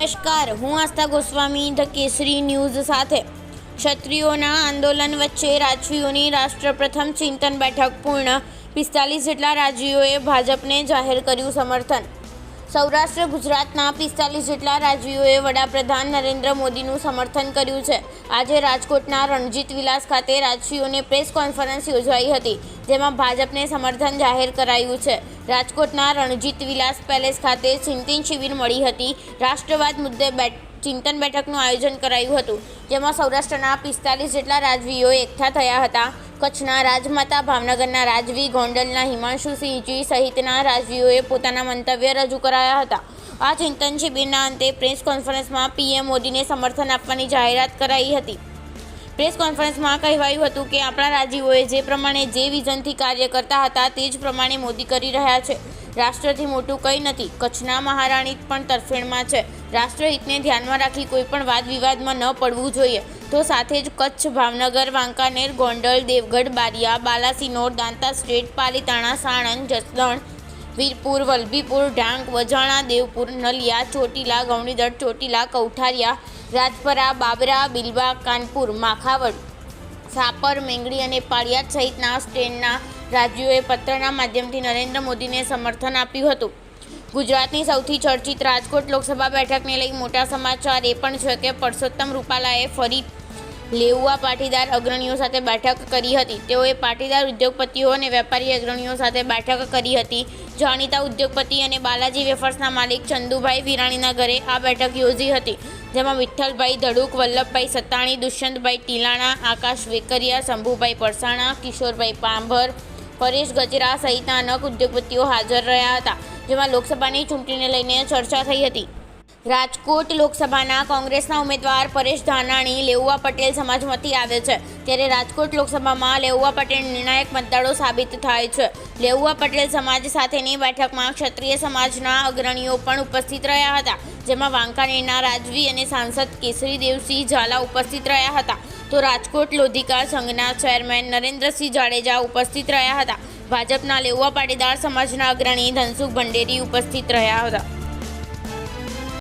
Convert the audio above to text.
નમસ્કાર, હું આસ્થા ગોસ્વામી ધ કેસરી ન્યૂઝ સાથે. ક્ષત્રિયોના આંદોલન વચ્ચે રાજવીઓની રાષ્ટ્રપ્રથમ ચિંતન બેઠક પૂર્ણ. 45 જેટલા રાજવીઓએ ભાજપને જાહેર કર્યું સમર્થન. સૌરાષ્ટ્ર ગુજરાતના 45 જેટલા રાજવીઓએ વડાપ્રધાન નરેન્દ્ર મોદીનું સમર્થન કર્યું છે. આજે રાજકોટના રણજીત વિલાસ ખાતે રાજવીઓને પ્રેસ કોન્ફરન્સ યોજાઈ હતી, જેમાં ભાજપને સમર્થન જાહેર કરાયું છે. રાજકોટના રણજીત વિલાસ પેલેસ ખાતે ચિંતન શિબિર મળી હતી. રાષ્ટ્રવાદ મુદ્દે ચિંતન બેઠકનું આયોજન કરાયું હતું, જેમાં સૌરાષ્ટ્રના 45 જેટલા રાજવીઓ એકઠા થયા હતા. કચ્છના રાજમાતા, ભાવનગરના રાજવી, ગોંડલના હિમાંશુસિંહજી સહિતના રાજવીઓએ પોતાના મંતવ્ય રજૂ કરાયા હતા. આ ચિંતન શિબિરના અંતે પ્રેસ કોન્ફરન્સમાં પીએમ મોદીને સમર્થન આપવાની જાહેરાત કરાઈ હતી. પ્રેસ કોન્ફરન્સમાં કહેવાયું હતું કે આપણા રાજવીઓએ જે પ્રમાણે જે વિઝનથી કાર્ય કરતા હતા તે જ પ્રમાણે મોદી કરી રહ્યા છે. રાષ્ટ્રથી મોટું કંઈ નથી. કચ્છના મહારાણી પણ તરફેણમાં છે. રાષ્ટ્રહિતને ધ્યાનમાં રાખી કોઈપણ વાદ વિવાદમાં ન પડવું જોઈએ. તો સાથે જ કચ્છ, ભાવનગર, વાંકાનેર, ગોંડલ, દેવગઢ, બારિયા, બાલાસિનોર, દાંતા સ્ટ્રેટ, પાલીતાણા, સાણંદ, જસદણ, વીરપુર, વલભીપુર, ડાંગ, વજાણા, દેવપુર, નલિયા, ચોટીલા, ગૌણીદળ, ચોટીલા, કૌઠારિયા, રાજપરા, બાબરા, બિલવા, કાનપુર, માખાવડ, સાપર, મેંગડી અને પાળિયાદ સહિતના સ્ટેન્ડના રાજવીઓએ પત્રના માધ્યમથી નરેન્દ્ર મોદીને સમર્થન આપ્યું હતું. ગુજરાતની સૌથી ચર્ચિત રાજકોટ લોકસભા બેઠકને લઈ મોટા સમાચાર એ પણ છે કે પરસોત્તમ રૂપાલાએ ફરી લેઉવા પાટીદાર અગ્રણીઓ સાથે બેઠક કરી હતી. તેઓએ પાટીદાર ઉદ્યોગપતિઓ અને વેપારી અગ્રણીઓ સાથે બેઠક કરી હતી. જાણીતા ઉદ્યોગપતિ અને બાલાજી વેફર્સના માલિક ચંદુભાઈ વિરાણીના ઘરે આ બેઠક યોજી હતી, જેમાં વિઠ્ઠલભાઈ ધડુક, વલ્લભભાઈ સત્તાણી, દુષ્યંતભાઈ ટીલાણા, આકાશ વેકરિયા, શંભુભાઈ પરસાણા, કિશોરભાઈ પાંભર, પરેશ ગજરા સહિતના અનેક ઉદ્યોગપતિઓ હાજર રહ્યા હતા, જેમાં લોકસભાની ચૂંટણીને લઈને ચર્ચા થઈ હતી. રાજકોટ લોકસભાના કોંગ્રેસના ઉમેદવાર પરેશ ધાનાણી લેઉવા પટેલ સમાજમાંથી આવે છે, ત્યારે રાજકોટ લોકસભામાં લેઉવા પટેલ નિર્ણાયક મતદારો સાબિત થાય છે. લેઉવા પટેલ સમાજ સાથેની બેઠકમાં ક્ષત્રિય સમાજના અગ્રણીઓ પણ ઉપસ્થિત રહ્યા હતા, જેમાં વાંકાનેરના રાજવી અને સાંસદ કેસરીદેવસિંહ ઝાલા ઉપસ્થિત રહ્યા હતા. તો રાજકોટ લોધિકા સંઘના ચેરમેન નરેન્દ્રસિંહ જાડેજા ઉપસ્થિત રહ્યા હતા. ભાજપના લેઉવા પાટીદાર સમાજના અગ્રણી ધનસુખ ભંડેરી ઉપસ્થિત રહ્યા હતા.